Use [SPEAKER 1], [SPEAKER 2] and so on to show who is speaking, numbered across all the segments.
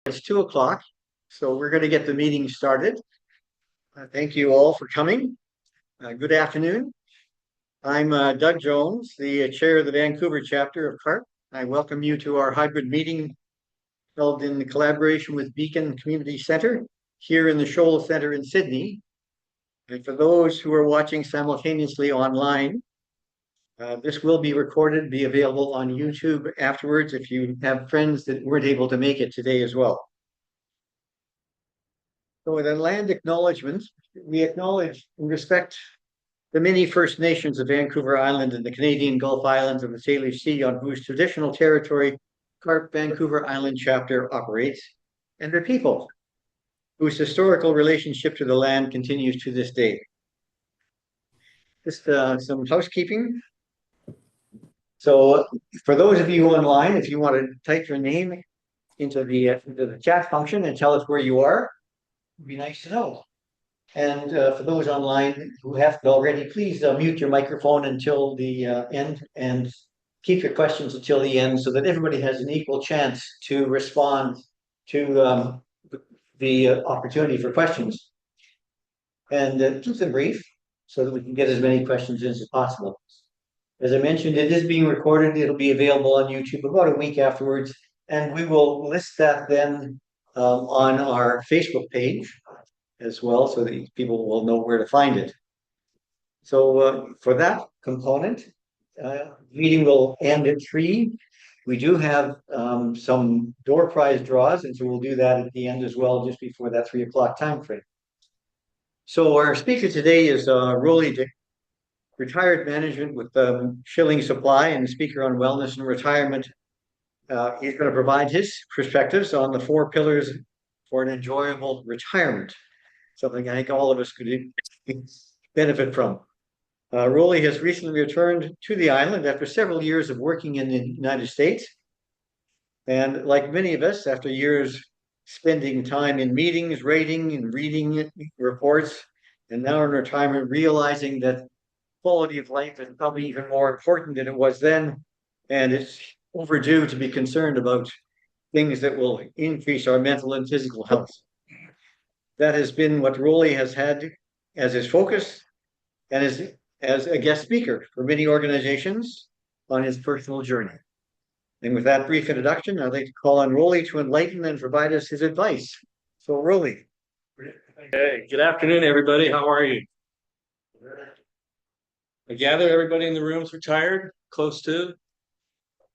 [SPEAKER 1] It's 2 o'clock, so we're going to get the meeting started. Thank you all for coming. Good afternoon. I'm Doug Jones, the chair of the Vancouver chapter of CARP. I welcome you to our hybrid meeting held in collaboration with Beacon Community Centre here in the Shoal Centre in Sydney. And for those who are watching simultaneously online, this will be recorded, be available on YouTube afterwards if you have friends that weren't able to make it today as well. So with a land acknowledgement, we acknowledge and respect the many First Nations of Vancouver Island and the Canadian Gulf Islands of the Salish Sea on whose traditional territory CARP Vancouver Island chapter operates, and their people, whose historical relationship to the land continues to this day. Just some housekeeping. So for those of you online, if you want to type your name into the chat function and tell us where you are, it'd be nice to know. And for those online who haven't already, please mute your microphone until the end and keep your questions until the end so that everybody has an equal chance to respond to the opportunity for questions. And keep them brief so that we can get as many questions in as possible. As I mentioned, it is being recorded. It'll be available on YouTube about a week afterwards, and we will list that then on our Facebook page as well, so that people will know where to find it. So for that component, meeting will end at 3. We do have some door prize draws, and so we'll do that at the end as well, just before that 3 o'clock time frame. So our speaker today is Dyck, retired management with Schilling Supply and speaker on wellness and retirement. He's going to provide his perspectives on the 4 pillars for an enjoyable retirement, something I think all of us could benefit from. Rolly has recently returned to the island after several years of working in the United States. And like many of us, after years spending time in meetings, rating and reading reports, and now in retirement, realizing that quality of life is probably even more important than it was then. And it's overdue to be concerned about things that will increase our mental and physical health. That has been what Rolly has had as his focus and as a guest speaker for many organizations on his personal journey. And with that brief introduction, I'd like to call on Rolly to enlighten and provide us his advice. So Rolly.
[SPEAKER 2] Hey, good afternoon, everybody. How are you? I gather everybody in the room's retired, close to,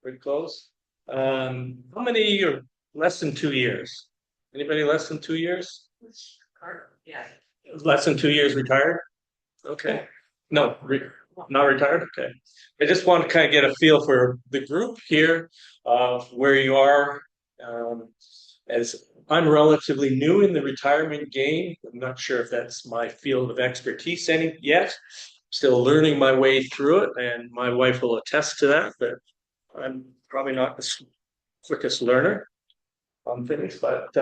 [SPEAKER 2] pretty close. How many are less than 2 years? Anybody less than 2 years?
[SPEAKER 3] Yeah.
[SPEAKER 2] Less than 2 years retired? Okay. No, not retired? Okay. I just want to kind of get a feel for the group here, where you are. As I'm relatively new in the retirement game, I'm not sure if that's my field of expertise yet. Still learning my way through it, and my wife will attest to that, but I'm probably not the quickest learner on things. But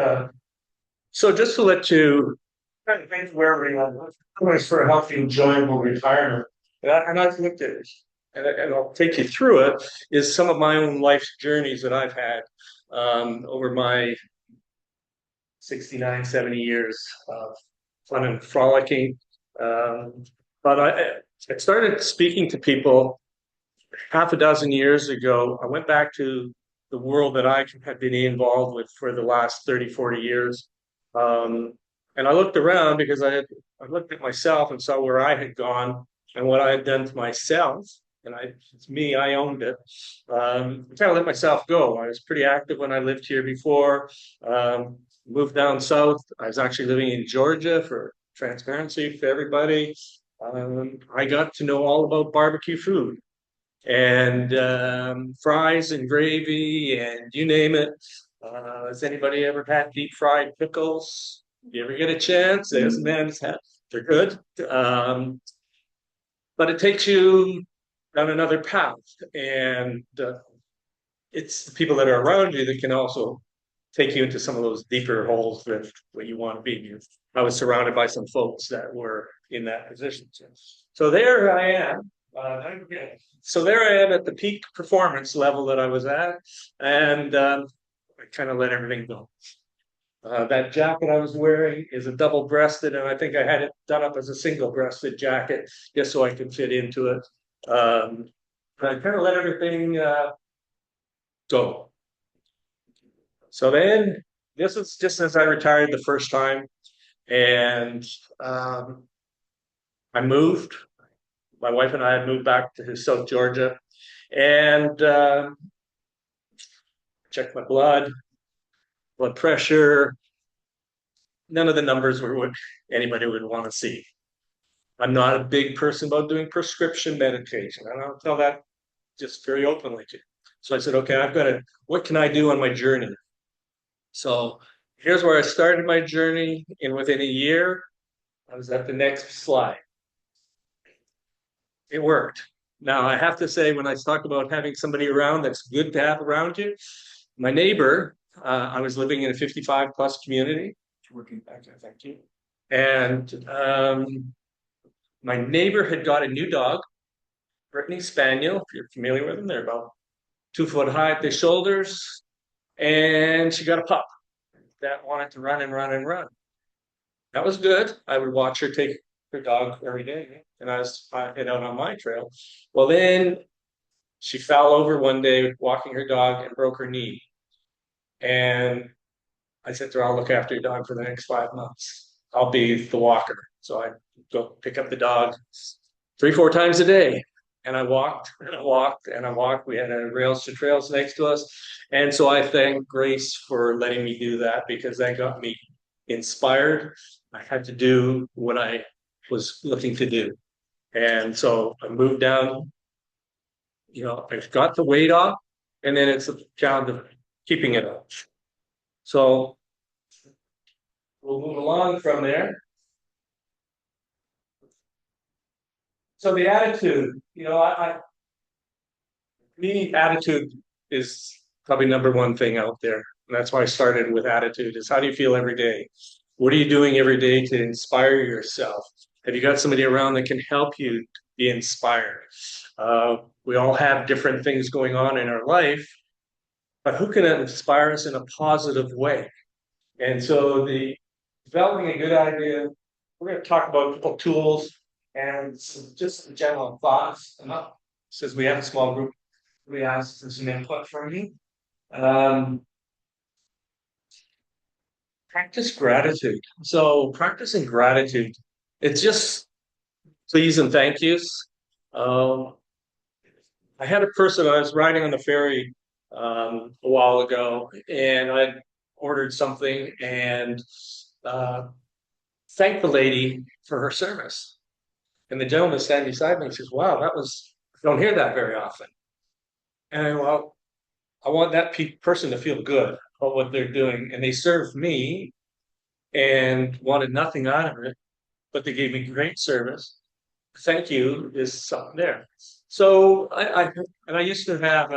[SPEAKER 2] so just to let you kind of think where we are for a healthy, enjoyable retirement, and I've looked at it, and I'll take you through it, is some of my own life's journeys that I've had over my 69, 70 years of fun and frolicking. But I started speaking to people half a dozen years ago. I went back to the world that I had been involved with for the last 30, 40 years. And I looked around because I looked at myself and saw where I had gone and what I had done to myself. And it's me, I owned it. I kind of let myself go. I was pretty active when I lived here before. Moved down south. I was actually living in Georgia, for transparency for everybody. I got to know all about barbecue food and fries and gravy and you name it. Has anybody ever had deep fried pickles? If you ever get a chance, there's men's hat. They're good. But it takes you down another path, and it's the people that are around you that can also take you into some of those deeper holes that where you want to be. I was surrounded by some folks that were in that position. So there I am. So there I am at the peak performance level that I was at, and I kind of let everything go. That jacket I was wearing is a double-breasted, and I think I had it done up as a single-breasted jacket just so I could fit into it. I kind of let everything go. So then, this was just as I retired the first time, and I moved. My wife and I had moved back to South Georgia, and checked my blood pressure. None of the numbers were what anybody would want to see. I'm not a big person about doing prescription medication. I don't tell that just very openly to you. So I said, okay, what can I do on my journey? So here's where I started my journey, and within a year, I was at the next slide. It worked. Now, I have to say, when I talk about having somebody around that's good to have around you, my neighbor, I was living in a 55 plus community. Working back there, thank you. And my neighbor had got a new dog, Brittany Spaniel, if you're familiar with them. They're about 2 foot high at the shoulders. And she got a pup that wanted to run and run and run. That was good. I would watch her take her dog every day, and I was head out on my trail. Well, then she fell over one day walking her dog and broke her knee. And I said to her, I'll look after your dog for the next 5 months. I'll be the walker. So I go pick up the dog 3, 4 times a day. And I walked and I walked and I walked. We had a rails to trails next to us. And so I thank Grace for letting me do that, because that got me inspired. I had to do what I was looking to do. And so I moved down, I got the weight off, and then it's a challenge of keeping it up. So we'll move along from there. So the attitude, attitude is probably number one thing out there. And that's why I started with attitude, is how do you feel every day? What are you doing every day to inspire yourself? Have you got somebody around that can help you be inspired? We all have different things going on in our life, but who can inspire us in a positive way? And so developing a good idea, we're going to talk about a couple tools and just some general thoughts. Since we have a small group, we asked for some input from me. Practice gratitude. So practicing gratitude, it's just please and thank yous. I had a person, I was riding on the ferry a while ago, and I ordered something and thanked the lady for her service. And the gentleman standing beside me says, wow, I don't hear that very often. And I want that person to feel good about what they're doing. And they served me and wanted nothing out of it, but they gave me great service. Thank you is something there. So I used to have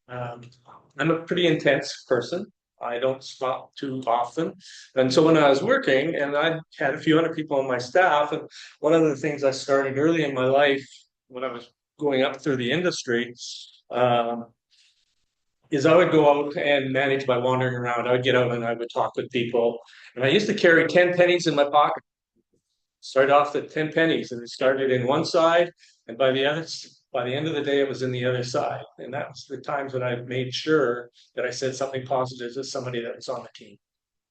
[SPEAKER 2] I'm a pretty intense person. I don't stop too often. And so when I was working, and I had a few hundred people on my staff, and one of the things I started early in my life when I was going up through the industry, is I would go out and manage by wandering around. I would get out and I would talk with people. And I used to carry 10 pennies in my pocket. Started off at 10 pennies, and it started in one side, and by the end of the day, it was in the other side. And that was the times that I made sure that I said something positive to somebody that was on the team.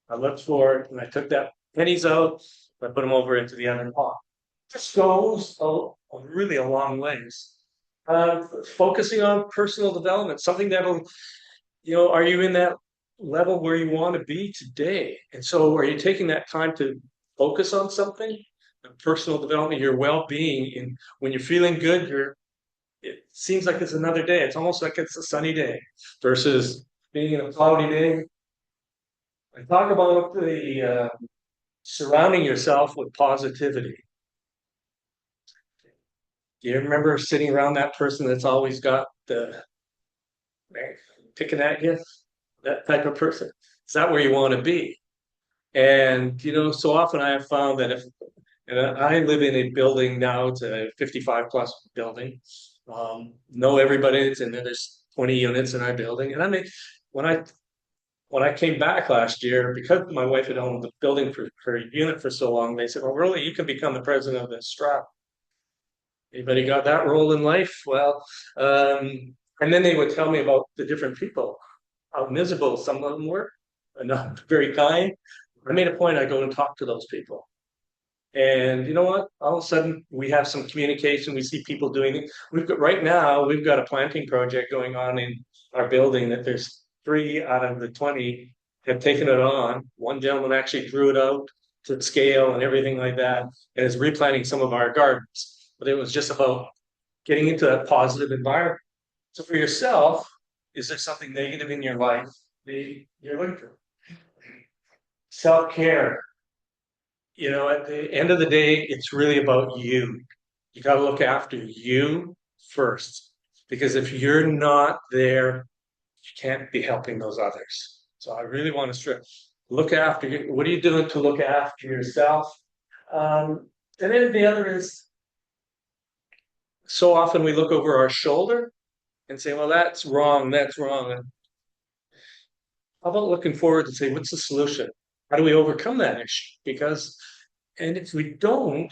[SPEAKER 2] I looked for it, and I took that pennies out, I put them over into the other pot. Just goes really a long ways. Focusing on personal development, something that'll, are you in that level where you want to be today? And so are you taking that time to focus on something? Personal development, your well-being, and when you're feeling good, it seems like it's another day. It's almost like it's a sunny day versus being in a cloudy day. I talk about the surrounding yourself with positivity. Do you remember sitting around that person that's always got the picking at you? That type of person. Is that where you want to be? And so often I have found that and I live in a building now, it's a 55 plus building. Know everybody, and then there's 20 units in our building. And when when I came back last year, because my wife had owned the building for her unit for so long, they said, "Well, really, you can become the president of this strap." Anybody got that role in life? Well, and then they would tell me about the different people, how miserable some of them were, and not very kind. I made a point, I go and talk to those people. And you know what? All of a sudden, we have some communication. We see people doing it. Right now, we've got a planting project going on in our building that there's 3 out of the 20 have taken it on. One gentleman actually drew it out to scale and everything like that, and is replanting some of our gardens. But it was just about getting into a positive environment. So for yourself, is there something negative in your life that you're looking for? Self-care. At the end of the day, it's really about you. You got to look after you first, because if you're not there, you can't be helping those others. So I really want to stress, look after you. What are you doing to look after yourself? And then the other is, so often we look over our shoulder and say, well, that's wrong, that's wrong. And how about looking forward and say, what's the solution? How do we overcome that issue? And if we don't,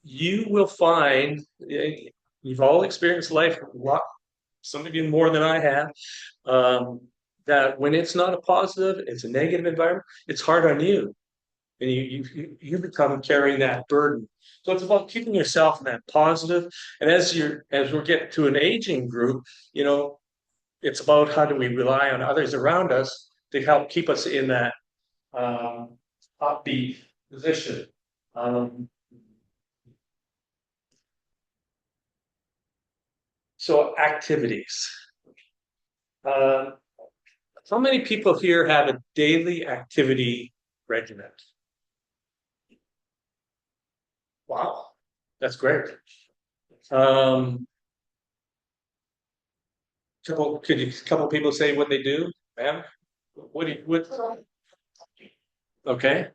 [SPEAKER 2] you will find, you've all experienced life a lot, some of you more than I have, that when it's not a positive, it's a negative environment, it's hard on you. And you become carrying that burden. So it's about keeping yourself in that positive. And as we're getting to an aging group, it's about how do we rely on others around us to help keep us in that upbeat position. So activities. How many people here have a daily activity regimen? Wow, that's great. Could a couple people say what they do, ma'am? What? Okay.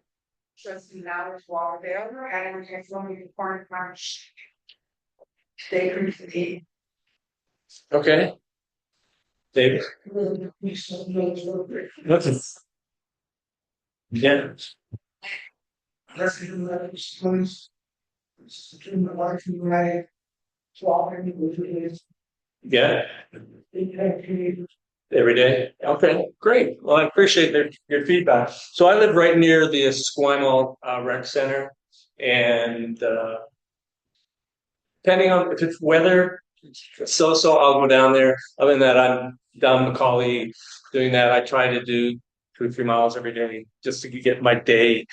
[SPEAKER 3] Just now while there and we have only foreign much they create.
[SPEAKER 2] Okay. David. Yeah. Yeah. Every day. Okay, great. Well, I appreciate your feedback. So I live right near the Esquimalt Rec Center, and depending on if it's weather, so I'll go down there. Other than that, I'm down Macaulay doing that. I try to do 2 or 3 miles every day just to get my day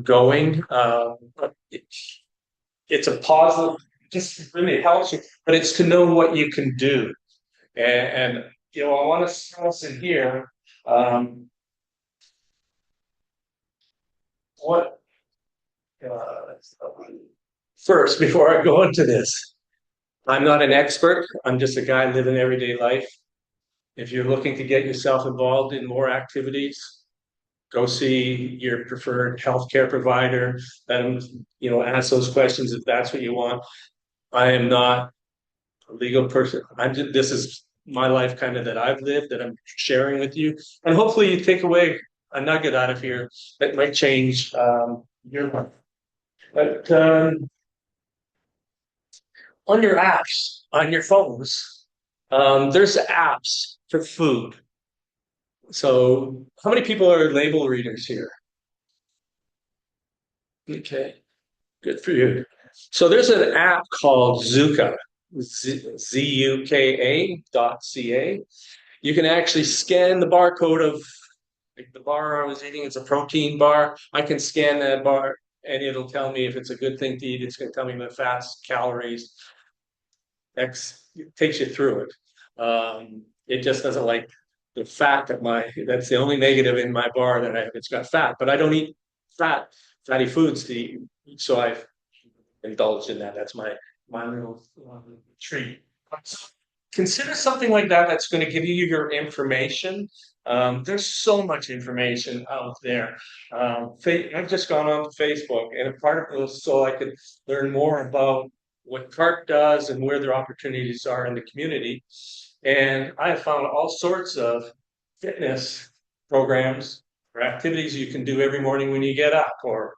[SPEAKER 2] going. It's a positive, just really helps you, but it's to know what you can do. And I want to stress in here, what first before I go into this. I'm not an expert. I'm just a guy living everyday life. If you're looking to get yourself involved in more activities, go see your preferred healthcare provider and ask those questions if that's what you want. I am not a legal person. This is my life kind of that I've lived that I'm sharing with you. And hopefully you take away a nugget out of here that might change your life. But on your apps, on your phones, there's apps for food. So how many people are label readers here? Okay, good for you. So there's an app called Zuka, ZUKA.ca. You can actually scan the barcode of the bar I was eating. It's a protein bar. I can scan that bar and it'll tell me if it's a good thing to eat. It's going to tell me the fats, calories. It takes you through it. It just doesn't like the fat that's the only negative in my bar that I have. It's got fat, but I don't eat fatty foods to eat. So I've indulged in that. That's my little treat. Consider something like that that's going to give you your information. There's so much information out there. I've just gone on to Facebook, and a part of it was so I could learn more about what CARP does and where their opportunities are in the community. And I have found all sorts of fitness programs or activities you can do every morning when you get up or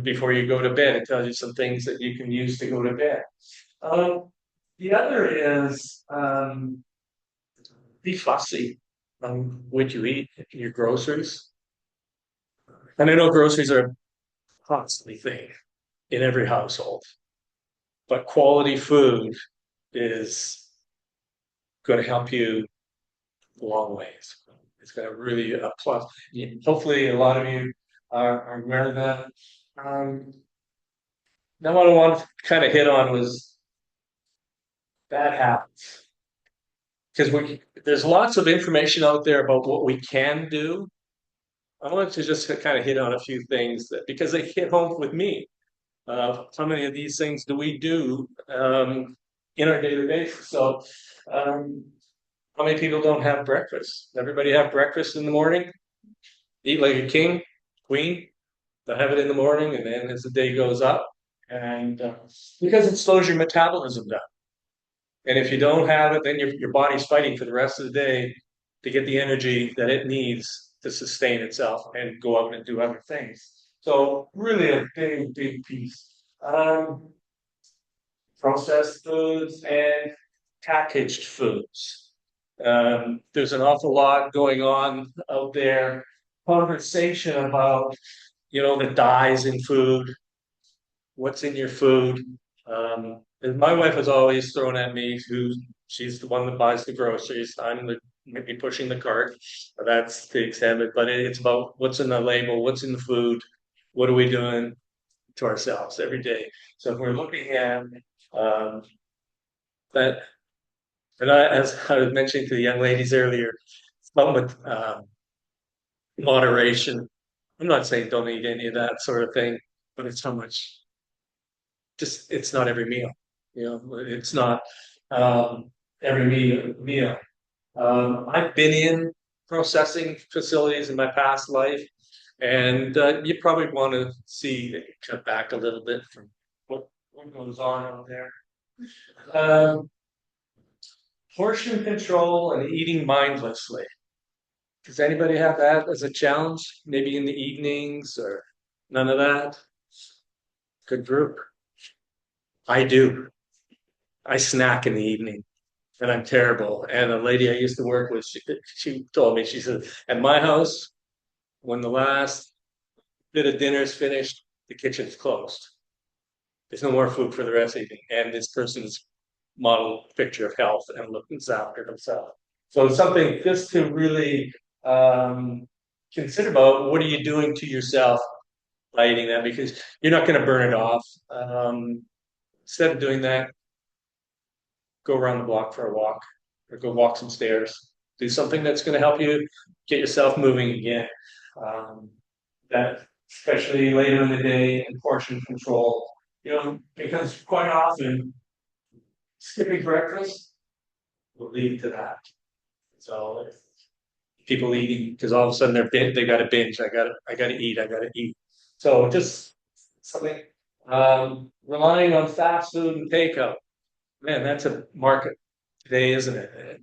[SPEAKER 2] before you go to bed. It tells you some things that you can use to go to bed. Um, the other is be fussy on what you eat, your groceries. And I know groceries are a costly thing in every household, but quality food is going to help you a long ways. It's going to really plus. Hopefully, a lot of you are aware of that. Now, what I want to kind of hit on was bad habits because there's lots of information out there about what we can do. I wanted to just kind of hit on a few things that because they hit home with me. How many of these things do we do in our daily basis? So, how many people don't have breakfast? Everybody have breakfast in the morning? Eat like a king, queen. They'll have it in the morning, and then as the day goes up, and because it slows your metabolism down. And if you don't have it, then your body's fighting for the rest of the day to get the energy that it needs to sustain itself and go out and do other things. So really a big, big piece. Processed foods and packaged foods. There's an awful lot going on out there. Conversation about, the dyes in food, what's in your food. And my wife is always thrown at me she's the one that buys the groceries. I'm maybe pushing the cart. That's the extent but it's about what's in the label, what's in the food, what are we doing to ourselves every day. So if we're looking at that, and as I was mentioning to the young ladies earlier, it's about moderation. I'm not saying don't eat any of that sort of thing, but it's how much. Just it's not every meal. It's not um, every meal. I've been in processing facilities in my past life, and you probably want to see it cut back a little bit from what goes on out there. Um, Portion control and eating mindlessly. Does anybody have that as a challenge? Maybe in the evenings or none of that? Good group. I do. I snack in the evening and I'm terrible. And a lady I used to work with, she told me, she said, at my house, when the last bit of dinner is finished, the kitchen's closed. There's no more food for the rest of the evening. And this person's model picture of health and looking after themselves. So it's something just to really consider about what are you doing to yourself by eating that because you're not going to burn it off. Instead of doing that, go around the block for a walk or go walk some stairs. Do something that's going to help you get yourself moving again. That especially later in the day and portion control, because quite often skipping breakfast will lead to that. So if people eating because all of a sudden they got to binge. I got to eat. I got to eat. So just something relying on fast food and takeout. Man, that's a market today, isn't it?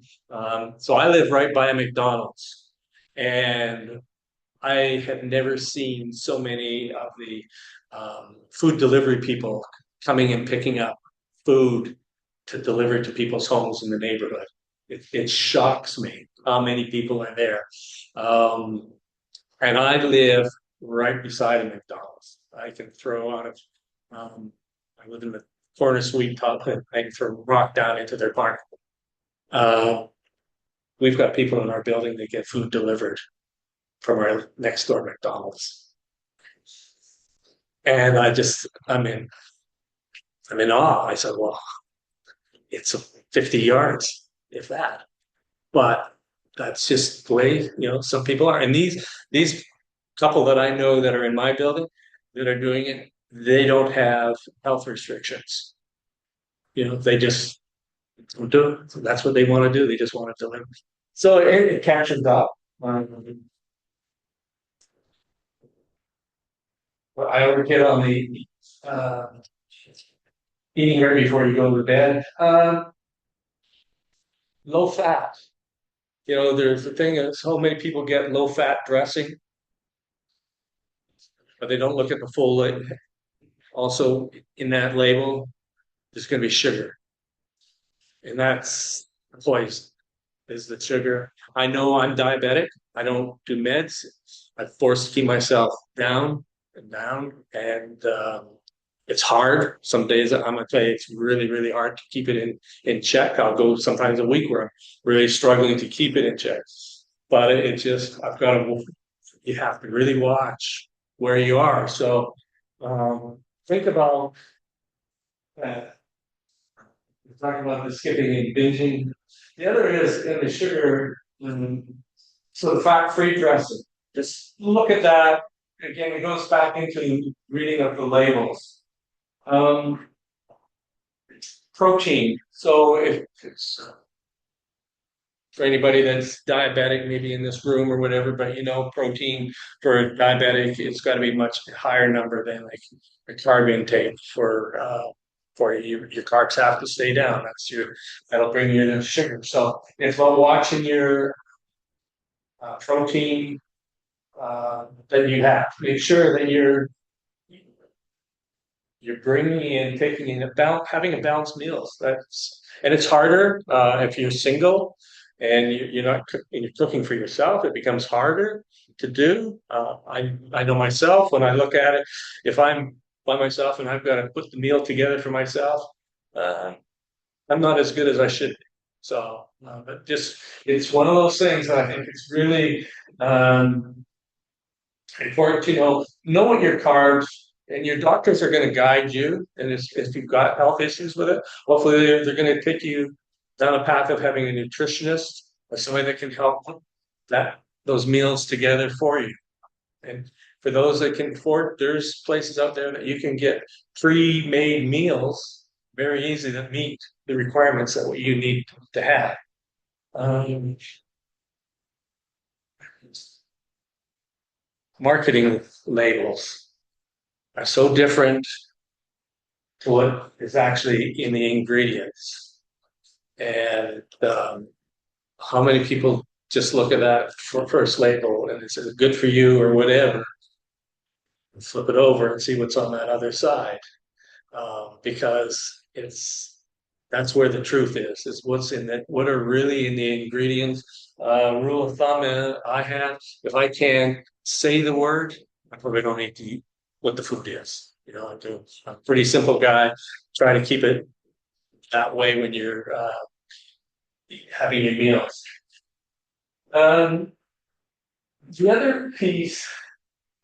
[SPEAKER 2] So I live right by a McDonald's, and I have never seen so many of the food delivery people coming and picking up food to deliver to people's homes in the neighborhood. It shocks me how many people are there. And I live right beside a McDonald's. I can throw out of, I live in the corner suite top, and I can throw rock down into their park. Uh, we've got people in our building that get food delivered from our next door McDonald's. And I'm in awe. I said, well, it's 50 yards, if that. But that's just the way, some people are. And these couple that I know that are in my building that are doing it, they don't have health restrictions. They just do it. So that's what they want to do. They just want to deliver. So it catches up. I always hit on the eating right before you go to bed. low fat. You know, there's the thing is so many people get low fat dressing, but they don't look at the full label. Also, in that label, there's going to be sugar, and that's poison. Is the sugar? I know I'm diabetic. I don't do meds. I force to keep myself down and down, and it's hard. Some days I'm gonna tell you it's really hard to keep it in check. I'll go sometimes a week where I'm really struggling to keep it in check. But it just I've got to. You have to really watch where you are. So think about that. We're talking about the skipping and binging. The other is in the sugar. So the fat-free dressing. Just look at that. Again, it goes back into reading of the labels. Protein. So if it's for anybody that's diabetic, maybe in this room or whatever, but you know, protein for a diabetic, it's got to be much higher number than like a carb intake for you. Your carbs have to stay down. That'll bring you to sugar. So it's about watching your protein that you have. Make sure that you're bringing in, taking in having a balanced meals. And it's harder if you're single and you're not and you're cooking for yourself. It becomes harder to do. I know myself when I look at it. If I'm by myself and I've got to put the meal together for myself, I'm not as good as I should be. So, but just it's one of those things that I think it's really important to know what your carbs and your doctors are going to guide you. And if you've got health issues with it, hopefully they're going to take you down a path of having a nutritionist or somebody that can help those meals together for you. And for those that can afford, there's places out there that you can get pre-made meals very easy that meet the requirements that what you need to have. Marketing labels are so different to what is actually in the ingredients. And how many people just look at that first label and it says good for you or whatever, and flip it over and see what's on that other side. Because that's where the truth is what's in that, what are really in the ingredients. Rule of thumb I have, if I can say the word, I probably don't need to eat what the food is. You know, I'm a pretty simple guy. Try to keep it that way when you're having your meals. The other piece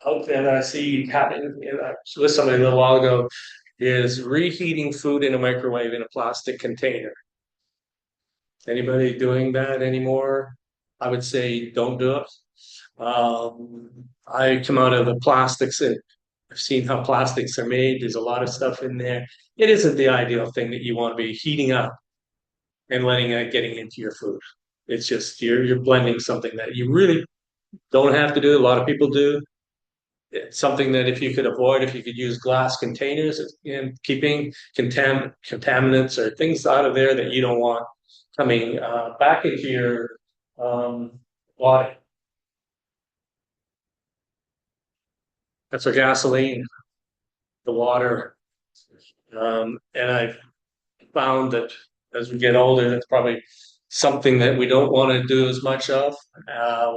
[SPEAKER 2] out there that I see happening, I was with somebody a little while ago, is reheating food in a microwave in a plastic container. Anybody doing that anymore? I would say don't do it. I come out of the plastics and I've seen how plastics are made. There's a lot of stuff in there. It isn't the ideal thing that you want to be heating up and letting it getting into your food. It's just you're blending something that you really don't have to do. A lot of people do. It's something that if you could avoid, if you could use glass containers and keeping contaminants or things out of there that you don't want coming back into your body. That's our gasoline, the water. And I've found that as we get older, that's probably something that we don't want to do as much of.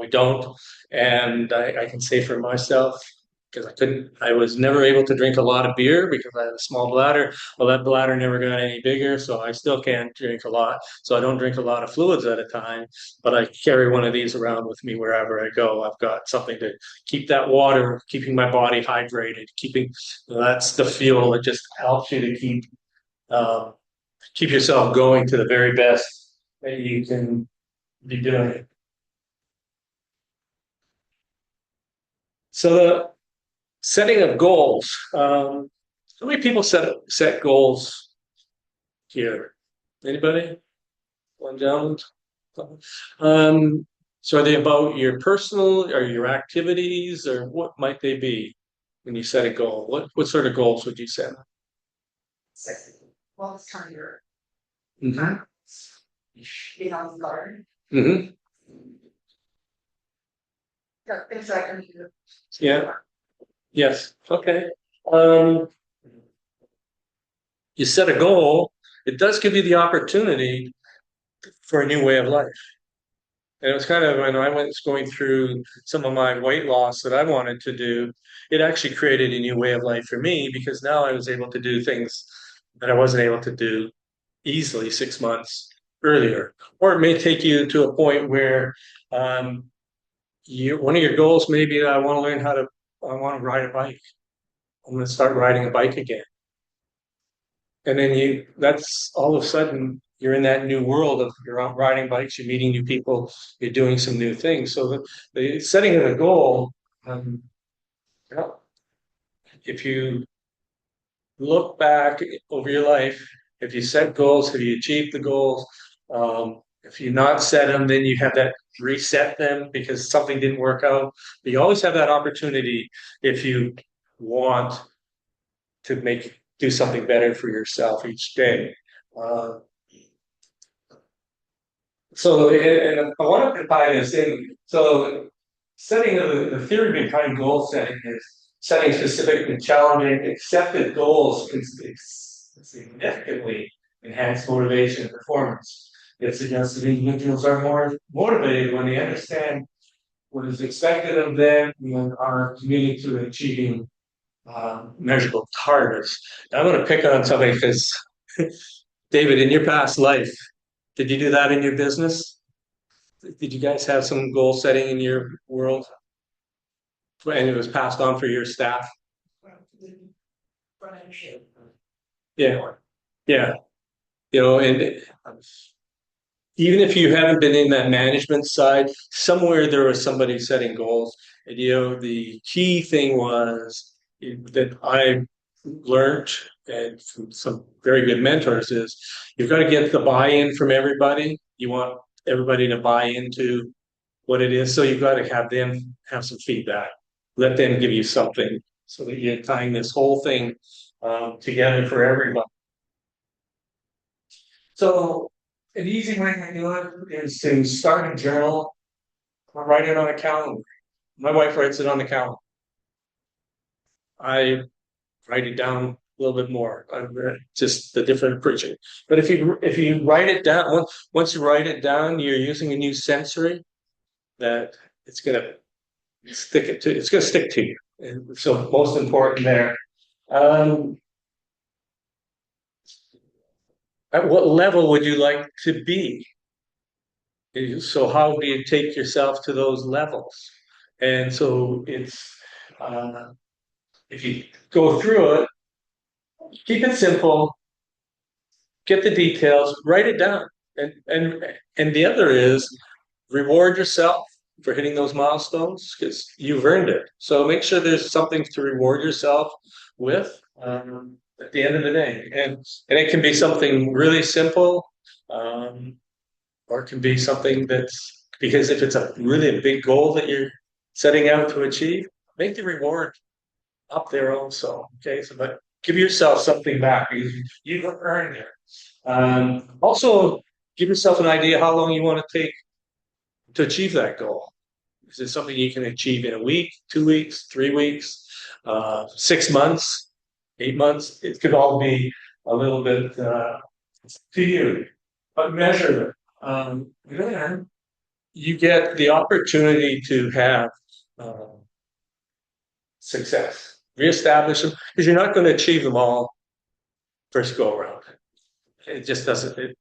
[SPEAKER 2] We don't. And I can say for myself, because I was never able to drink a lot of beer because I had a small bladder. Well, that bladder never got any bigger, so I still can't drink a lot. So I don't drink a lot of fluids at a time, but I carry one of these around with me wherever I go. I've got something to keep that water, keeping my body hydrated, that's the fuel that just helps you to keep yourself going to the very best that you can be doing. So the setting of goals. How many people set goals here? Anybody? One gentleman. So are they about your personal or your activities, or what might they be when you set a goal? What sort of goals would you set?
[SPEAKER 3] Well, it's time you're.
[SPEAKER 2] Mhm.
[SPEAKER 3] being on the garden.
[SPEAKER 2] Mm-hmm.
[SPEAKER 3] Things I can do.
[SPEAKER 2] Yeah. Yes. Okay. Um, you set a goal. It does give you the opportunity for a new way of life. And it was kind of when I was going through some of my weight loss that I wanted to do, it actually created a new way of life for me because now I was able to do things that I wasn't able to do easily 6 months earlier. Or it may take you to a point where one of your goals may be I want to learn I want to ride a bike. I'm going to start riding a bike again. And then that's all of a sudden you're in that new world of you're out riding bikes, you're meeting new people, you're doing some new things. So the setting of a goal, um, yeah, if you look back over your life, if you set goals, have you achieved the goals? If you not set them, then you have that reset them because something didn't work out. But you always have that opportunity if you want to do something better for yourself each day. Uh, and I want to tie this in. So, setting the theory behind goal setting is setting specific and challenging, accepted goals can significantly enhance motivation and performance. It suggests that individuals are more motivated when they understand what is expected of them and are committed to achieving measurable targets. I'm going to pick on something because, David, in your past life, did you do that in your business? Did you guys have some goal setting in your world? And it was passed on for your staff? Yeah. Yeah. And even if you haven't been in that management side, somewhere there was somebody setting goals. And, the key thing was that I learned and from some very good mentors is you've got to get the buy-in from everybody. You want everybody to buy into what it is. So you've got to have them have some feedback. Let them give you something so that you're tying this whole thing together for everybody. So an easy way to do it is to start a journal or write it on a calendar. My wife writes it on the calendar. I write it down a little bit more. Just the different preaching. But if you write it down, once you write it down, you're using a new sensory that it's gonna it's gonna stick to you. And so most important there. Um, at what level would you like to be? So how do you take yourself to those levels? And so it's if you go through it, keep it simple, get the details, write it down. And the other is reward yourself for hitting those milestones because you've earned it. So make sure there's something to reward yourself with at the end of the day. And it can be something really simple, or it can be something that's because if it's a big goal that you're setting out to achieve, make the reward up there also. Okay, so but give yourself something back because you've earned it. Also, give yourself an idea how long you want to take to achieve that goal. Is it something you can achieve in a week, 2 weeks, 3 weeks, 6 months, 8 months? It could all be a little bit to you, but measure it. Then you get the opportunity to have success, reestablish them, because you're not going to achieve them all first go around. It just doesn't.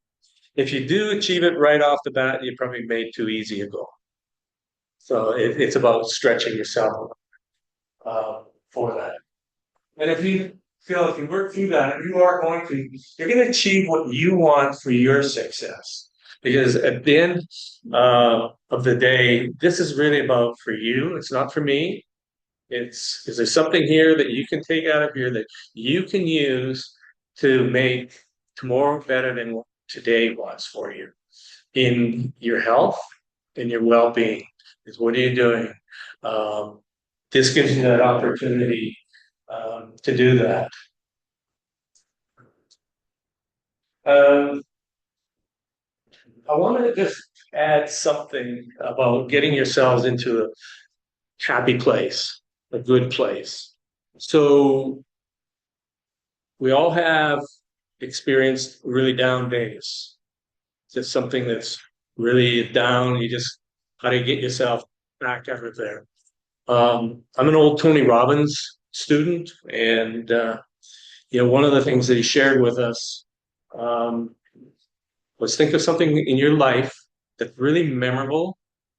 [SPEAKER 2] If you do achieve it right off the bat, you probably made too easy a goal. So it's about stretching yourself for that. And if you feel if you work through that, you're going to achieve what you want for your success. Because at the end of the day, this is really about for you. It's not for me. Is there something here that you can take out of here that you can use to make tomorrow better than what today was for you in your health, in your well-being? Is what are you doing? This gives you that opportunity to do that. I want to just add something about getting yourselves into a happy place, a good place. So we all have experienced really down days. Just something that's really down. You just how to get yourself back out of there. I'm an old Tony Robbins student, and one of the things that he shared with us um, was think of something in your life that's really memorable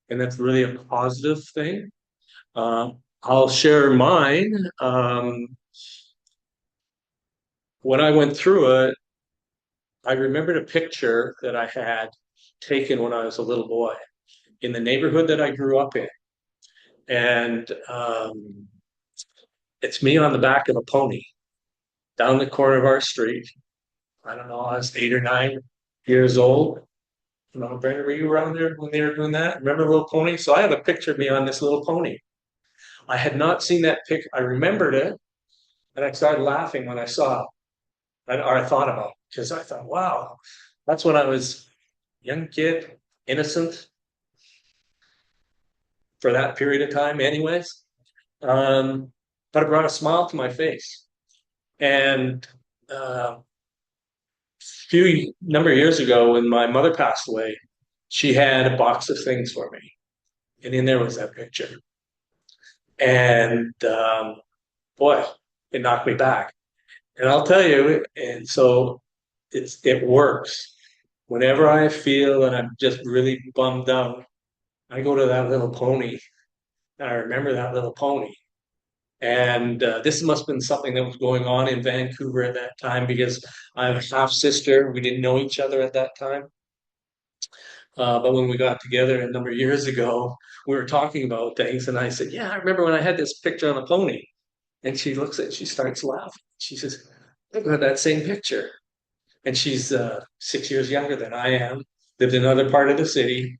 [SPEAKER 2] and that's really a positive thing. I'll share mine. When I went through it, I remembered a picture that I had taken when I was a little boy in the neighborhood that I grew up in. And it's me on the back of a pony down the corner of our street. I don't know, I was 8 or 9 years old. Brenda, were you around there when they were doing that? Remember Little Pony? So I have a picture of me on this little pony. I had not seen that picture. I remembered it, and I started laughing when I saw it, or I thought about it, because I thought, wow, that's when I was a young kid, innocent for that period of time, anyways. But it brought a smile to my face. And few number of years ago, when my mother passed away, she had a box of things for me, and in there was that picture. And boy, it knocked me back. And I'll tell you, and so it works. Whenever I feel that I'm just really bummed out, I go to that little pony, and I remember that little pony. And this must have been something that was going on in Vancouver at that time because I have a half sister. We didn't know each other at that time. But when we got together a number of years ago, we were talking about things, and I said, "Yeah, I remember when I had this picture on a pony." And she looks at it, she starts laughing. She says, "I've got that same picture." And she's 6 years younger than I am, lived in another part of the city,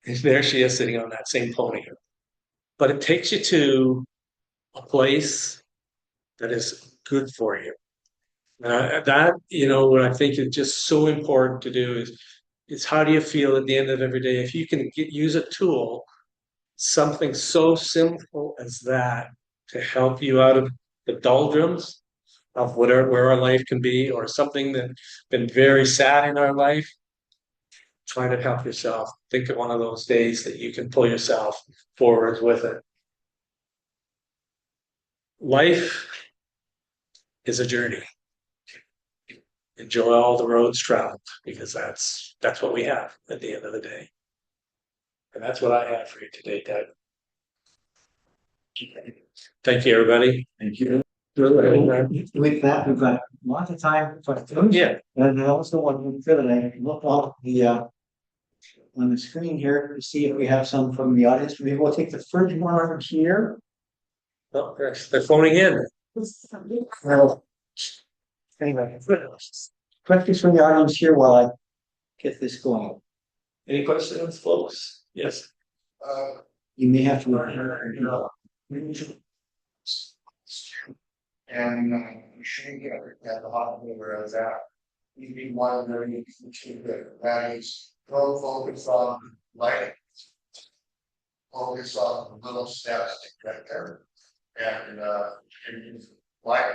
[SPEAKER 2] and there she is sitting on that same pony. But it takes you to a place that is good for you. What I think is just so important to do is how do you feel at the end of every day? If you can use a tool, something so simple as that to help you out of the doldrums of where our life can be, or something that's been very sad in our life, try to help yourself. Think of one of those days that you can pull yourself forward with it. Life is a journey. Enjoy all the roads traveled, because that's what we have at the end of the day. And that's what I have for you today, Doug. Thank you, everybody.
[SPEAKER 1] Thank you. With that, we've got lots of time for questions.
[SPEAKER 2] Yeah.
[SPEAKER 1] And I also want to fill it. I look on the screen here to see if we have some from the audience. Maybe we'll take the first one over here.
[SPEAKER 2] Oh, they're phoning in.
[SPEAKER 1] Well, anyway, questions from the audience here while I get this going.
[SPEAKER 2] Any questions, folks? Yes.
[SPEAKER 1] You may have to.
[SPEAKER 4] And you shouldn't get at the hospital where I was at. You'd be wondering if you should get that is don't focus on light. Focus on the little steps to get there. And like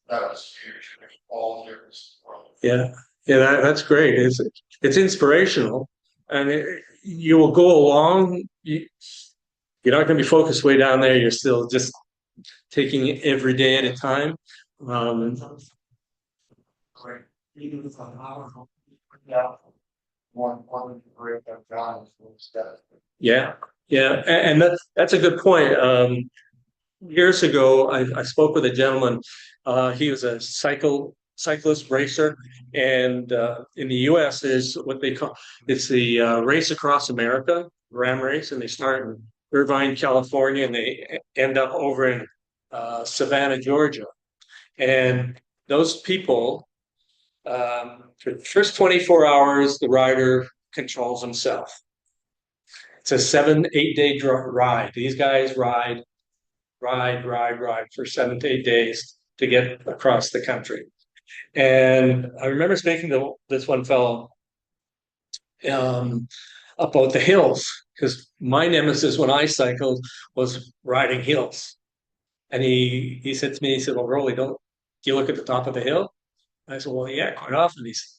[SPEAKER 4] that was huge. All difference.
[SPEAKER 2] Yeah, that's great. It's inspirational, and you will go along. You're not going to be focused way down there. You're still just taking it every day at a time. Yeah, and that's a good point. Years ago, I spoke with a gentleman. He was a cyclist racer, and in the U.S. there's what they call the Race Across America, Ram Race, and they start in Irvine, California, and they end up over in Savannah, Georgia. And those people, for the first 24 hours, the rider controls himself. It's a 7-8 day ride. These guys ride for 7 to 8 days to get across the country. And I remember speaking to this one fellow, about the hills, because my nemesis when I cycled was riding hills. And he said to me, he said, "Well, Rolly, do you look at the top of the hill?" I said, "Well, yeah, quite often." He said,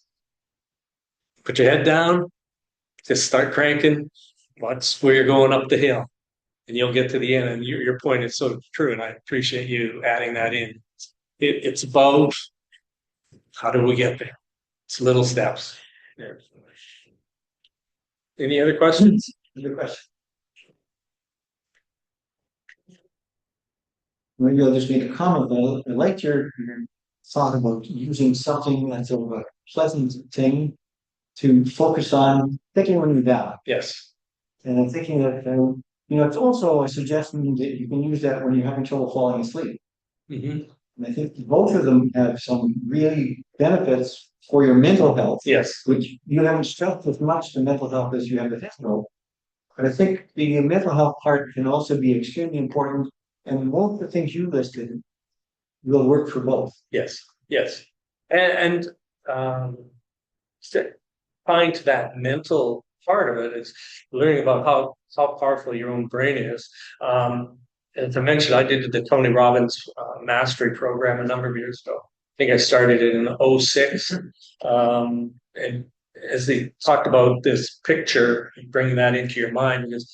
[SPEAKER 2] "Put your head down, just start cranking. Watch where you're going up the hill, and you'll get to the end." And your point is so true, and I appreciate you adding that in. It's about how do we get there? It's little steps. Yeah. Any other questions?
[SPEAKER 1] Good question. Maybe I'll just make a comment. I liked your thought about using something that's of a pleasant thing to focus on thinking when you're down.
[SPEAKER 2] Yes.
[SPEAKER 1] And I'm thinking that, it's also a suggestion that you can use that when you're having trouble falling asleep.
[SPEAKER 2] Mm-hmm.
[SPEAKER 1] And I think both of them have some really benefits for your mental health.
[SPEAKER 2] Yes.
[SPEAKER 1] Which you haven't stressed as much the mental health as you have the physical. But I think the mental health part can also be extremely important. And most of the things you listed will work for both.
[SPEAKER 2] Yes. Yes. And tying to that mental part of it is learning about how powerful your own brain is. As I mentioned, I did the Tony Robbins mastery program a number of years ago. I think I started it in '06. And as they talked about this picture, bringing that into your mind, because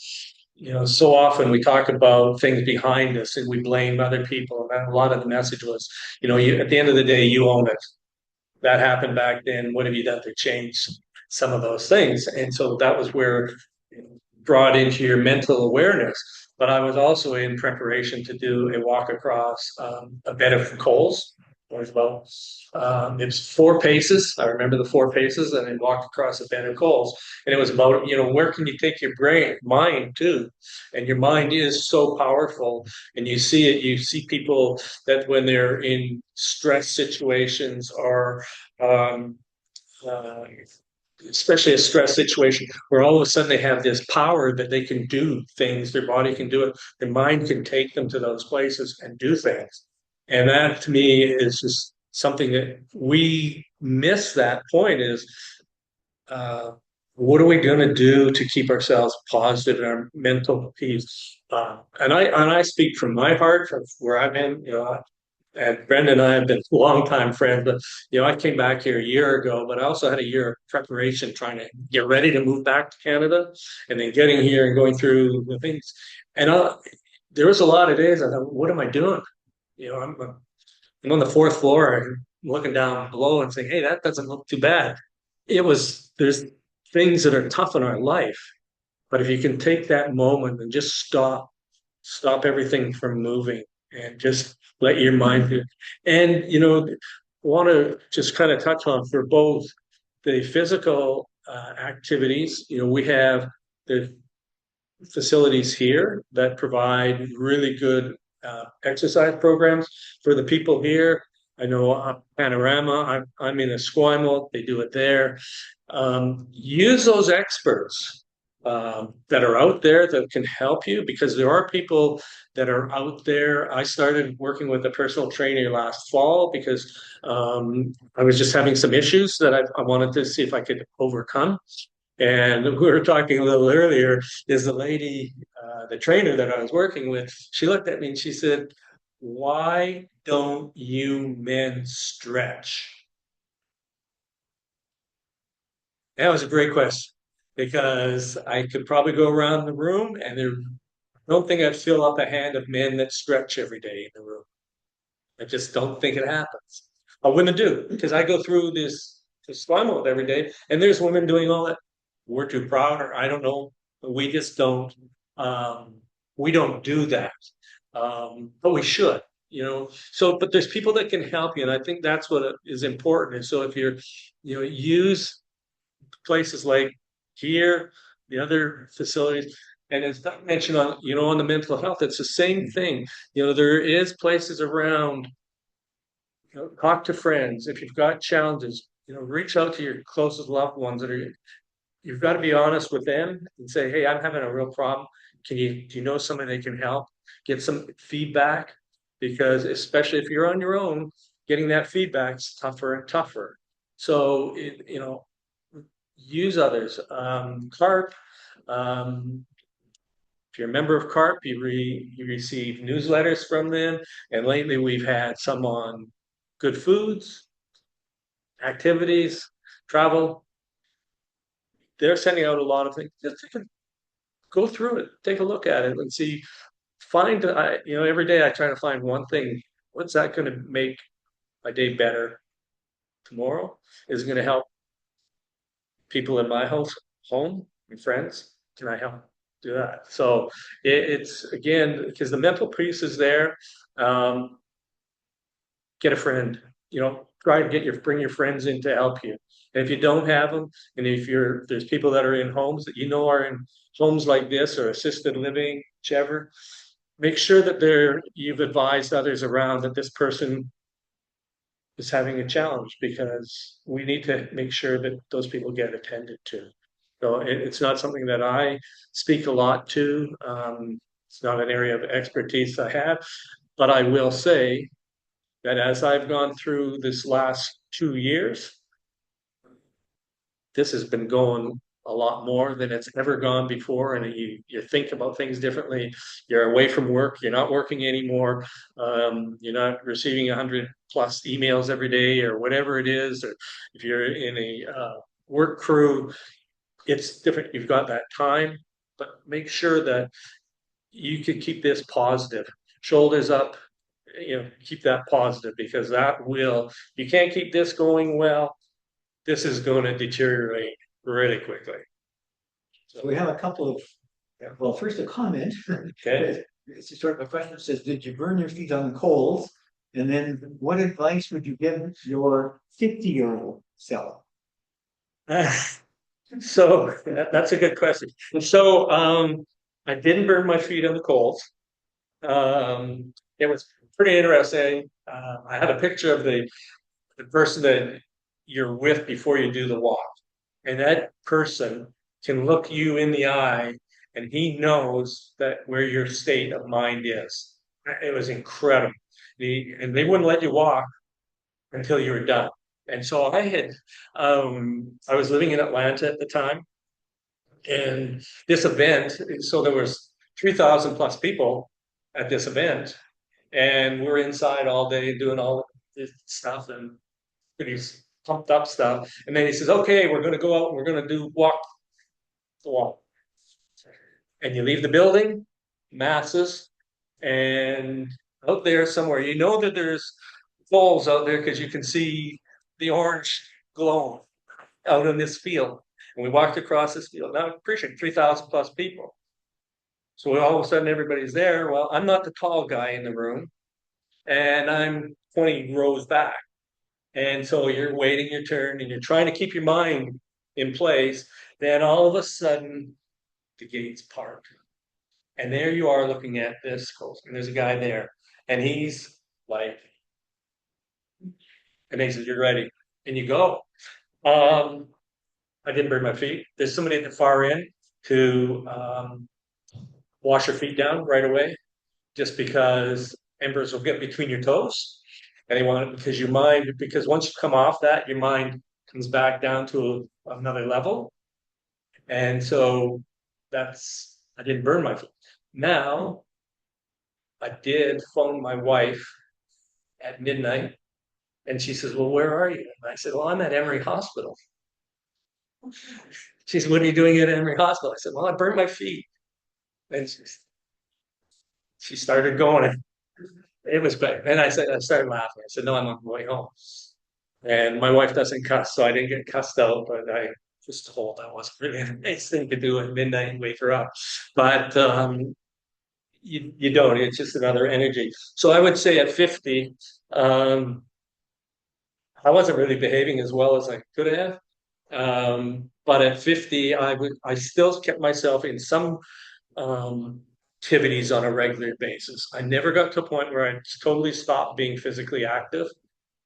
[SPEAKER 2] so often we talk about things behind us and we blame other people. And a lot of the message was, at the end of the day, you own it. That happened back then. What have you done to change some of those things? And so that was where brought into your mental awareness. But I was also in preparation to do a walk across a bed of coals as well. It was 4 paces. I remember the 4 paces, and I walked across a bed of coals. And it was about, where can you take your mind to? And your mind is so powerful. And you see it. You see people that when they're in stress situations or especially a stress situation where all of a sudden they have this power that they can do things, their body can do it, their mind can take them to those places and do things. And that to me is just something that we miss. That point is, what are we going to do to keep ourselves positive in our mental peace? And I speak from my heart, from where I've been. And Brendan and I have been longtime friends, but I came back here a year ago, but I also had a year of preparation trying to get ready to move back to Canada, and then getting here and going through the things. And there was a lot of days I thought, what am I doing? I'm on the 4th floor and looking down below and saying, hey, that doesn't look too bad. There's things that are tough in our life, but if you can take that moment and just stop everything from moving and just let your mind do. And want to just kind of touch on for both the physical activities. We have the facilities here that provide really good exercise programs for the people here. I know Panorama, I'm in Esquimalt, they do it there. Use those experts that are out there that can help you, because there are people that are out there. I started working with a personal trainer last fall because I was just having some issues that I wanted to see if I could overcome. And we were talking a little earlier, is the lady, the trainer that I was working with, she looked at me and she said, why don't you men stretch? That was a great question, because I could probably go around the room and I don't think I'd fill up a hand of men that stretch every day in the room. I just don't think it happens. I wouldn't do, because I go through this slime mode every day, and there's women doing all that. We're too proud, or I don't know. We just don't. We don't do that, but we should. So, but there's people that can help you, and I think that's what is important. And so, if you're, use places like here, the other facilities, and as not mentioned on the mental health, it's the same thing. There is places around. Talk to friends if you've got challenges. Reach out to your closest loved ones you've got to be honest with them and say, hey, I'm having a real problem. Do you know somebody that can help? Get some feedback, because especially if you're on your own, getting that feedback is tougher and tougher. So, use others. CARP, if you're a member of CARP, you receive newsletters from them. And lately we've had some on good foods, activities, travel. They're sending out a lot of things. Just go through it, take a look at it and see, find, every day I try to find one thing. What's that going to make my day better tomorrow? Is it going to help people in my home and friends? Can I help do that? So it's again, because the mental piece is there. Um, get a friend, try to bring your friends in to help you. And if you don't have them, and if there's people that are in homes that are in homes like this or assisted living, whichever, make sure that you've advised others around that this person is having a challenge, because we need to make sure that those people get attended to. So it's not something that I speak a lot to. It's not an area of expertise I have, but I will say that as I've gone through this last 2 years, this has been going a lot more than it's ever gone before. And you think about things differently. You're away from work. You're not working anymore. You're not receiving 100+ emails every day or whatever it is. Or if you're in a work crew, it's different. You've got that time, but make sure that you can keep this positive, shoulders up, keep that positive, because you can't keep this going well. This is going to deteriorate really quickly.
[SPEAKER 1] So we have a couple of, well, first a comment.
[SPEAKER 2] Okay.
[SPEAKER 1] It's sort of a question that says, did you burn your feet on the coals? And then what advice would you give your 50-year-old self?
[SPEAKER 2] So that's a good question. So I didn't burn my feet on the coals. It was pretty interesting. I had a picture of the person that you're with before you do the walk. And that person can look you in the eye and he knows that where your state of mind is. It was incredible. And they wouldn't let you walk until you were done. And so I was living in Atlanta at the time, and this event, so there was 3,000+ people at this event, and we're inside all day doing all this stuff and pretty pumped up stuff. And then he says, "Okay, we're going to go out and we're going to walk the walk." And you leave the building, masses, and out there somewhere, that there's poles out there because you can see the orange glowing out in this field. And we walked across this field. Now, I appreciate 3,000+ people. So all of a sudden, everybody's there. Well, I'm not the tall guy in the room, and I'm 20 rows back. And so you're waiting your turn and you're trying to keep your mind in place. Then all of a sudden, the gates part. And there you are looking at this coast. And there's a guy there. And he's like, and he says, "You're ready." And you go. I didn't burn my feet. There's somebody at the far end to wash your feet down right away, just because embers will get between your toes. And they want it because once you come off that, your mind comes back down to another level. And so I didn't burn my feet. Now, I did phone my wife at midnight, and she says, "Well, where are you?" And I said, "Well, I'm at Emory Hospital." She said, "What are you doing at Emory Hospital?" I said, "Well, I burnt my feet." And she started going. It was bad. And I started laughing. I said, "No, I'm on my way home." And my wife doesn't cuss, so I didn't get cussed out, but I was told that wasn't really a nice thing to do at midnight and wake her up. But you don't. It's just another energy. So I would say at 50, I wasn't really behaving as well as I could have. But at 50, I still kept myself in some activities on a regular basis. I never got to a point where I totally stopped being physically active,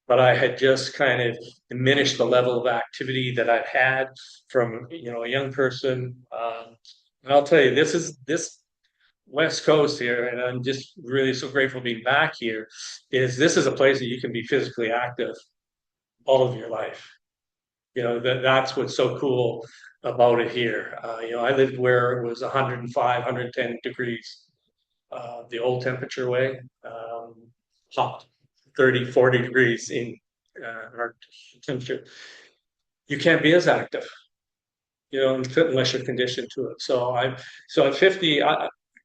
[SPEAKER 2] but I had just kind of diminished the level of activity that I'd had from a young person. And I'll tell you, this West Coast here, and I'm just really so grateful being back here. This is a place that you can be physically active all of your life. that's what's so cool about it here. I lived where it was 105, 110 degrees, the old temperature way, hot 30, 40 degrees in our temperature. You can't be as active, unless you're conditioned to it. So at 50,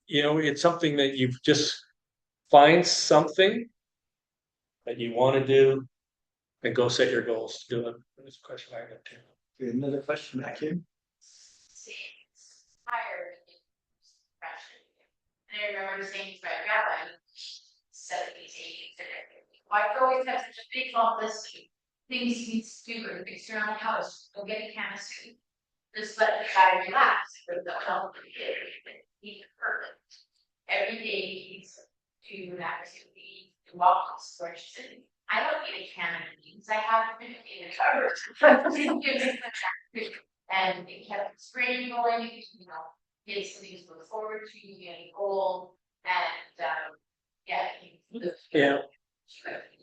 [SPEAKER 2] it's something that you just find something that you want to do and go set your goals to do it. That's a question I got too.
[SPEAKER 1] Another question back here.
[SPEAKER 5] Tired depression. And I remember saying to my grandma, 70s, 80s, why do you always have such a big long list of things you need to do or fix around the house? Go get a can of soup. Just let the guy relax for the health of the kid. He's perfect. Every day he's doing that activity, walks, where she's sitting. I don't need a can of beans. I have been in the cupboard. And it kept his brain going, he had something to look forward to, he had a goal, and
[SPEAKER 2] Yeah.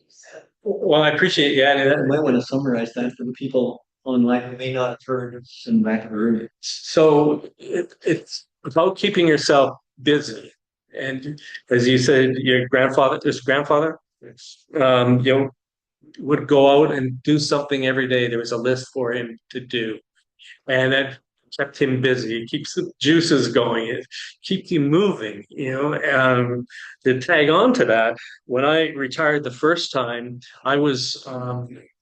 [SPEAKER 5] So
[SPEAKER 2] Well, I appreciate you adding
[SPEAKER 1] You
[SPEAKER 2] that.
[SPEAKER 1] might want to summarize that for the people online who may not have heard it's in back of the room.
[SPEAKER 2] So it's about keeping yourself busy. And as you said, your grandfather, would go out and do something every day. There was a list for him to do. And that kept him busy. It keeps the juices going. It keeps you moving, to tag on to that, when I retired the first time, I was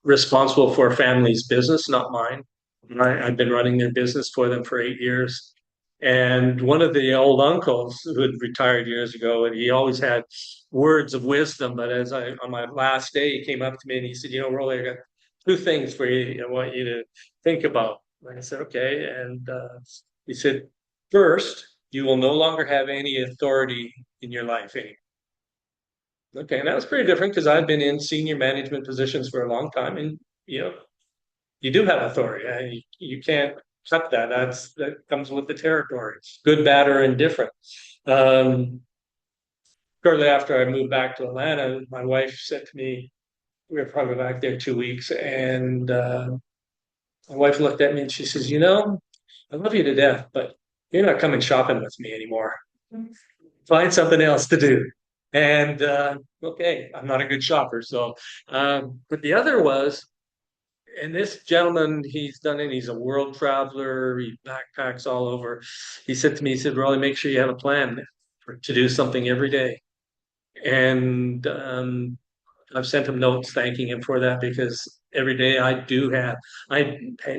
[SPEAKER 2] responsible for a family's business, not mine. I've been running their business for them for 8 years. And one of the old uncles who had retired years ago, and he always had words of wisdom. But on my last day, he came up to me and he said, Rolly, I got two things for you. I want you to think about. And I said, okay. And he said, first, you will no longer have any authority in your life anymore. Okay, and that was pretty different because I've been in senior management positions for a long time, and you do have authority. You can't cut that. That comes with the territory, good, bad, or indifferent. Shortly after I moved back to Atlanta, my wife said to me, we were probably back there 2 weeks, and my wife looked at me and she says, I love you to death, but you're not coming shopping with me anymore. Find something else to do. And okay, I'm not a good shopper. So, but the other was, and this gentleman, he's done it. He's a world traveler. He backpacks all over. He said to me, he said, Rolly, make sure you have a plan to do something every day. And I've sent him notes thanking him for that, because every day I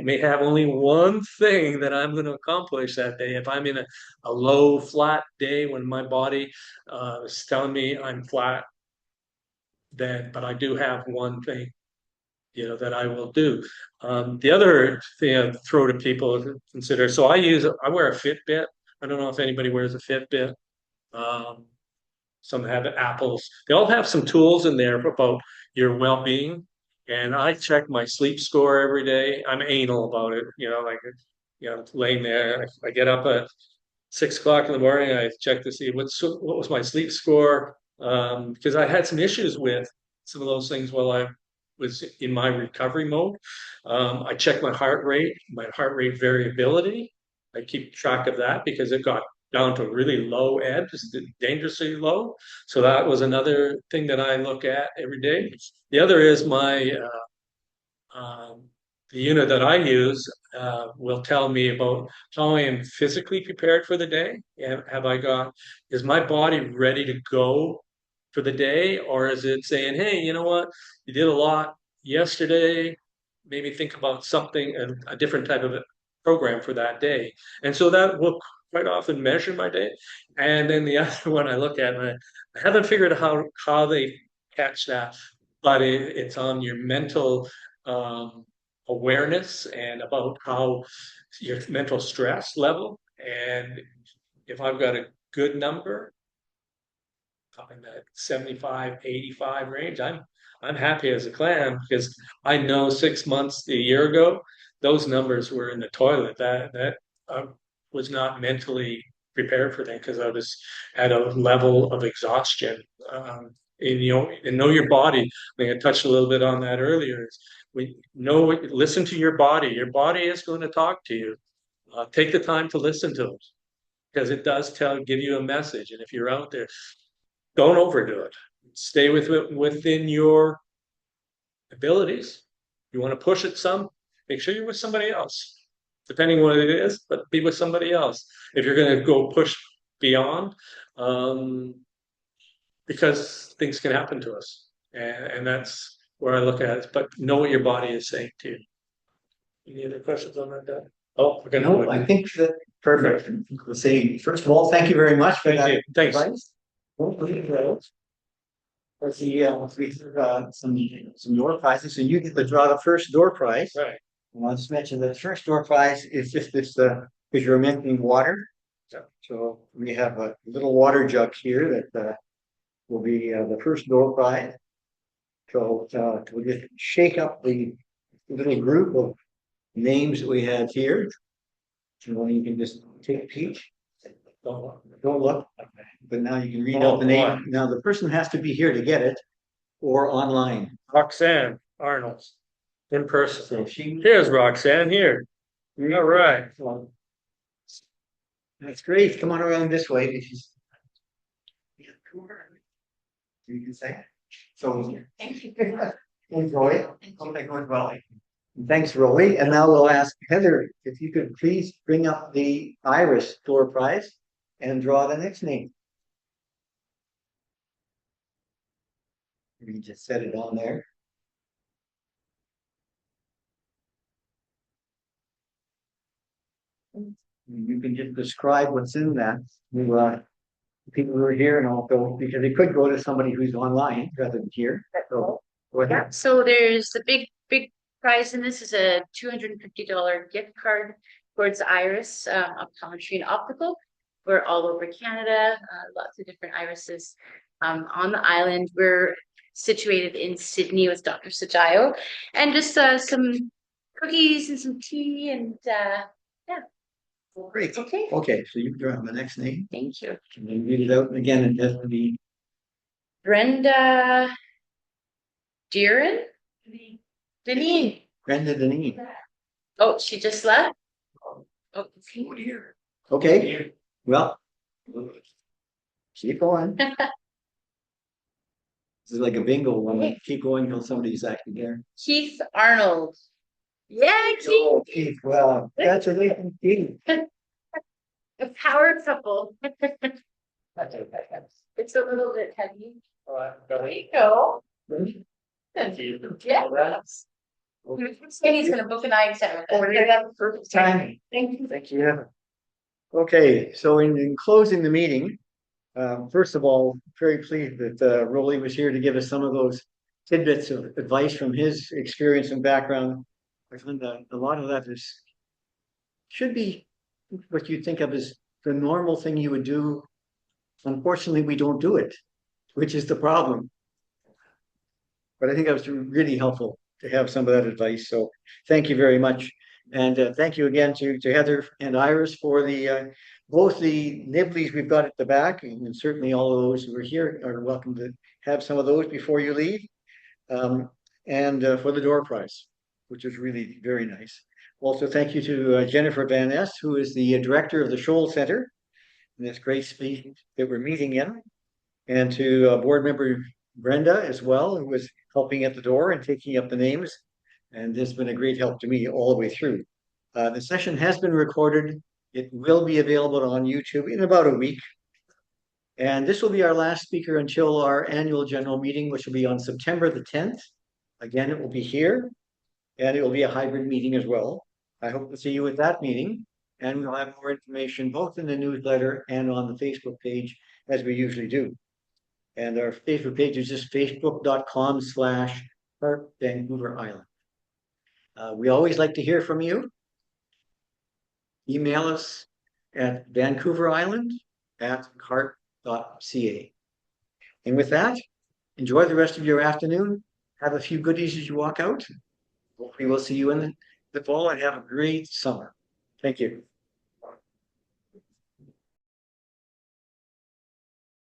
[SPEAKER 2] may have only one thing that I'm going to accomplish that day. If I'm in a low, flat day when my body is telling me I'm flat, but I do have one thing, that I will do. The other thing I throw to people to consider, so I wear a Fitbit. I don't know if anybody wears a Fitbit. Some have Apples. They all have some tools in there about your well-being. And I check my sleep score every day. I'm anal about it, laying there. I get up at 6 o'clock in the morning. I check to see what was my sleep score, because I had some issues with some of those things while I was in my recovery mode. I check my heart rate variability. I keep track of that because it got down to a really low ebb, dangerously low. So that was another thing that I look at every day. The other is the unit that I use will tell me about how I am physically prepared for the day. Is my body ready to go for the day? Or is it saying, hey, you know what? You did a lot yesterday. Maybe think about something, a different type of program for that day. And so that will quite often measure my day. And then the other one I look at, and I haven't figured out how they catch that, but it's on your mental awareness and about how your mental stress level. And if I've got a good number, in that 75, 85 range, I'm happy as a clam, because I know 6 months, a year ago, those numbers were in the toilet. That I was not mentally prepared for that, because I was at a level of exhaustion. And know your body. I think I touched a little bit on that earlier. Listen to your body. Your body is going to talk to you. Take the time to listen to it because it does give you a message. And if you're out there, don't overdo it. Stay within your abilities. You want to push it some, make sure you're with somebody else, depending what it is, but be with somebody else. If you're going to go push beyond, because things can happen to us. And that's where I look at it. But know what your body is saying to you. Any other questions on that, Doug? Oh, we're
[SPEAKER 1] No, I think that perfect. We'll say, first of all, thank you very much for
[SPEAKER 2] Thank
[SPEAKER 1] that
[SPEAKER 2] you. Thanks.
[SPEAKER 1] advice. Hopefully, let's see, some door prizes, so you get to draw the first door prize.
[SPEAKER 2] Right.
[SPEAKER 1] And I'll just mention that the first door prize is just this, because you're mentioning water.
[SPEAKER 2] Yeah.
[SPEAKER 1] So we have a little water jug here that will be the first door prize. So we'll just shake up the little group of names that we have here. So you can just take a peek. Don't look, but now you can read out the name. Now the person has to be here to get it, or online.
[SPEAKER 2] Roxanne Arnold, in person.
[SPEAKER 1] So
[SPEAKER 2] Here's Roxanne here. All right.
[SPEAKER 1] That's great. Come on around this way. You can say. So
[SPEAKER 5] Thank you.
[SPEAKER 1] enjoy. Hope that goes well. Thanks, Rolly. And now we'll ask Heather if you could please bring up the Iris door prize and draw the next name. We just set it on there. You can just describe what's in that. People who are here and also because it could go to somebody who's online rather than here. So go ahead.
[SPEAKER 6] Yeah, so there's the big prize in this is a $250 gift card towards Iris Optometry and Optical. We're all over Canada, lots of different irises on the island. We're situated in Sydney with Dr. Sajayo, and just some cookies and some tea and yeah.
[SPEAKER 1] Great.
[SPEAKER 6] Okay.
[SPEAKER 1] Okay, so you can draw the next name.
[SPEAKER 6] Thank you.
[SPEAKER 1] And then read it out and again. It has to be
[SPEAKER 6] Brenda Deeren? Deneen.
[SPEAKER 1] Brenda Deneen.
[SPEAKER 6] Oh, she just left? Oh,
[SPEAKER 1] Dear. Okay, well, keep going. This is like a bingo one. Keep going until somebody's actually there.
[SPEAKER 6] Keith Arnold. Yeah, Keith.
[SPEAKER 1] Oh, Keith, well, that's a really Keith.
[SPEAKER 6] A power couple. It's a little bit heavy. There you go.
[SPEAKER 2] Thank you.
[SPEAKER 6] Yeah. He's gonna book an eye exam.
[SPEAKER 1] Perfect timing.
[SPEAKER 6] Thank you.
[SPEAKER 1] Thank you. Okay, so in closing the meeting, first of all, very pleased that Rolly was here to give us some of those tidbits of advice from his experience and background. I find that a lot of that should be what you think of as the normal thing you would do. Unfortunately, we don't do it, which is the problem. But I think that was really helpful to have some of that advice. So thank you very much. And thank you again to Heather and Iris for the both the nibblies we've got at the back, and certainly all of those who are here are welcome to have some of those before you leave. And for the door prize, which is really very nice. Also, thank you to Jennifer Van Ness, who is the director of the Scholl Center in this great space that we're meeting in, and to board member Brenda as well, who was helping at the door and taking up the names. And this has been a great help to me all the way through. The session has been recorded. It will be available on YouTube in about a week. And this will be our last speaker until our annual general meeting, which will be on September the 10th. Again, it will be here, and it will be a hybrid meeting as well. I hope to see you at that meeting, and we'll have more information both in the newsletter and on the Facebook page, as we usually do. And our Facebook page is just facebook.com/CARP Vancouver Island. We always like to hear from you. Email us at vancouverisland@carp.ca. And with that, enjoy the rest of your afternoon. Have a few goodies as you walk out. Hopefully we'll see you in the fall and have a great summer. Thank you.